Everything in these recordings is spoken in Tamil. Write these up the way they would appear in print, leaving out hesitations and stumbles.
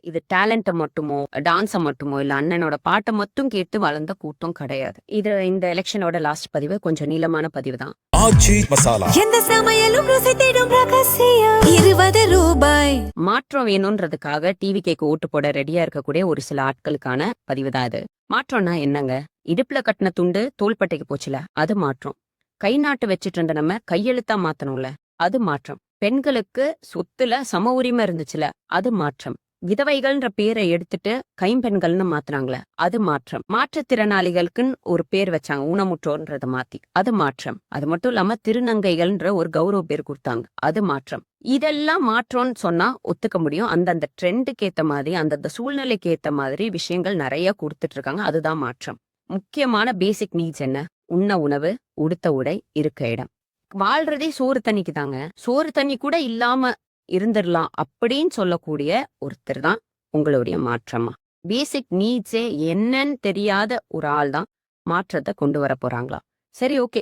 இது டேலண்ட்டை மட்டுமோ டான்ஸை மட்டுமோ இல்ல அண்ணனோட பாட்டை மட்டும் கேட்டு வளர்ந்த கூட்டம் கிடையாது. இது இந்த எலெக்ஷனோட லாஸ்ட் பதிவு கொஞ்சம் நீளமான பதிவு தான். ஆச்சி மசாலா எந்த சமையலும் ருசி தேடும் ரகசியம் 20 ரூபாய். மாற்றம் வேணும்ன்றதுக்காக டிவி கேக்கு ஓட்டு போட ரெடியா இருக்கக்கூடிய ஒரு சில ஆட்களுக்கான பதிவு தான் இது. மாற்றம்னா என்னங்க? இடுப்புல கட்டின துண்டு தோள்பட்டைக்கு போச்சுல, அது மாற்றம். கை நாட்டு வச்சிட்டு இருந்த நம்ம கையெழுத்தா மாத்தணும்ல, அது மாற்றம். பெண்களுக்கு சொத்துல சம உரிமை இருந்துச்சுல, அது மாற்றம். விதவைகள்ன்ற பேரை எடுத்துட்டு கைம்பெண்கள்னு மாத்துறாங்களே, அது மாற்றம். மாற்றுத்திறனாளிகளுக்குன்னு ஒரு பேர் வச்சாங்க, ஊனமுற்றோர்ன்றத மாத்தி, அது மாற்றம். அது மட்டும் இல்லாம திருநங்கைகள்ன்ற ஒரு கௌரவ பேர் கொடுத்தாங்க, அது மாற்றம். இதெல்லாம் மாற்றம்னு சொன்னா ஒத்துக்க முடியும். அந்தந்த ட்ரெண்டுக்கு ஏத்த மாதிரி அந்தந்த சூழ்நிலைக்கு ஏத்த மாதிரி விஷயங்கள் நிறைய கொடுத்துட்டு இருக்காங்க, அதுதான் மாற்றம். முக்கியமான பேசிக் நீட்ஸ் என்ன? உண்ண உணவு, உடுத்த உடை, இருக்க இடம். வாழ்றதே சோறு தண்ணிக்கு தாங்க. சோறு தண்ணி கூட இல்லாம இருந்துடலாம் அப்படின்னு சொல்லக்கூடிய ஒருத்தர் தான் உங்களுடைய மாற்றமா. பேசிக் நீட்ஸே என்னன்னு தெரியாத ஒரு ஆள் தான் மாற்றத்தை கொண்டு வர போறாங்களா? சரி, ஓகே.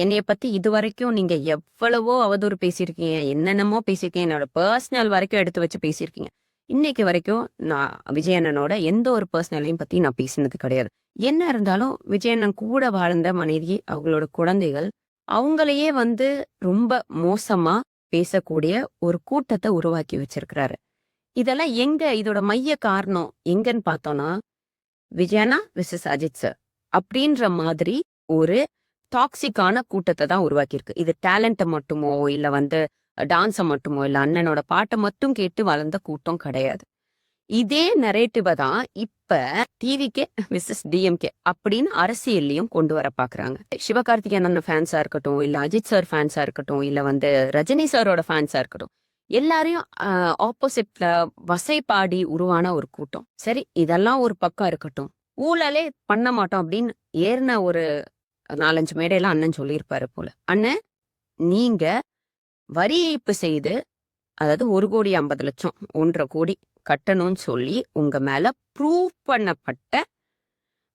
என்னைய பத்தி இது வரைக்கும் நீங்க எவ்வளவோ அவதூறு பேசியிருக்கீங்க, என்னென்னமோ பேசியிருக்கீங்க, என்னோட பர்சனல் வரைக்கும் எடுத்து வச்சு பேசியிருக்கீங்க. இன்னைக்கு வரைக்கும் நான் விஜயண்ணனோட எந்த ஒரு பர்சனலையும் பத்தி நான் பேசினது கிடையாது. என்ன இருந்தாலும் விஜயண்ணன் கூட வாழ்ந்த மனைவி, அவங்களோட குழந்தைகள், அவங்களையே ரொம்ப மோசமா பேசக்கூடிய ஒரு கூட்டத்தை உருவாக்கி வச்சிருக்கிறாரு. இதெல்லாம் எங்க? இதோட மைய காரணம் எங்கன்னு பார்த்தோம்னா, விஜயண்ணா விசஸ் அஜித் சார் அப்படின்ற மாதிரி ஒரு டாக்ஸிக்கான கூட்டத்தை தான் உருவாக்கியிருக்கு. இது டேலண்ட்டை மட்டுமோ இல்ல டான்ஸை மட்டுமோ இல்ல அண்ணனோட பாட்டை மட்டும் கேட்டு வளர்ந்த கூட்டம் கிடையாது. இதே நரேட்டிவை தான் இப்ப டிவிகே விசஸ் டிஎம்கே அப்படின்னு அரசியல்லையும் கொண்டு வர பாக்குறாங்க. சிவகார்த்திகேயன் ஃபேன்ஸா இருக்கட்டும், இல்ல அஜித் சார் ஃபேன்ஸா இருக்கட்டும், இல்ல ரஜினி சாரோட ஃபேன்ஸா இருக்கட்டும், எல்லாரையும் ஆப்போசிட்ல வசைப்பாடி உருவான ஒரு கூட்டம். சரி, இதெல்லாம் ஒரு பக்கம் இருக்கட்டும். ஊழலே பண்ண மாட்டோம் அப்படின்னு ஏறின ஒரு 4-5 மேடையெல்லாம் அண்ணன் சொல்லியிருப்பாரு போல. அண்ணன், நீங்க வரி ஏய்ப்பு செய்து, அதாவது 1,50,00,000 1.5 கோடி கட்டணும்னு சொல்லி உங்க மேல ப்ரூவ் பண்ணப்பட்ட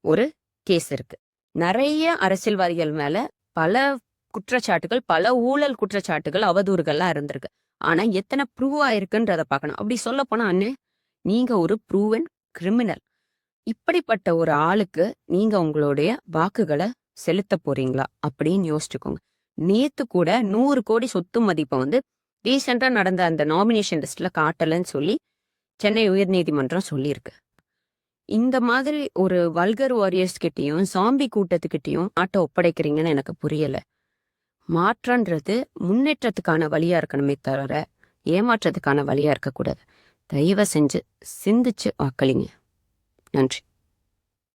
ஒரு கேஸ் இருக்கு. நிறைய அரசியல்வாதிகள் மேல பல குற்றச்சாட்டுகள், பல ஊழல் குற்றச்சாட்டுகள், அவதூறுகள்லாம் இருந்திருக்கு. ஆனா எத்தனை ப்ரூவ் ஆயிருக்குன்றத பார்க்கணும். அப்படி சொல்ல போனா அண்ணே, நீங்க ஒரு ப்ரூவன் கிரிமினல். இப்படிப்பட்ட ஒரு ஆளுக்கு நீங்க உங்களுடைய வாக்குகளை செலுத்த போறீங்களா அப்படின்னு யோசிச்சுக்கோங்க. நேத்து கூட 100 கோடி சொத்து மதிப்பை ரீசெண்டா நடந்த அந்த நாமினேஷன் லிஸ்ட்ல காட்டலன்னு சொல்லி சென்னை உயர்நீதிமன்றம் சொல்லியிருக்கு. இந்த மாதிரி ஒரு வல்கர் வாரியர்ஸ் கிட்டையும் சாம்பி கூட்டத்துக்கிட்டையும் நாட்டை ஒப்படைக்கிறீங்கன்னு எனக்கு புரியல. மாற்றன்றது முன்னேற்றத்துக்கான வழியா இருக்கணுமே தவிர ஏமாற்றத்துக்கான வழியா இருக்கக்கூடாது. தயவு செஞ்சு சிந்திச்சு வாக்களிங்க. நன்றி.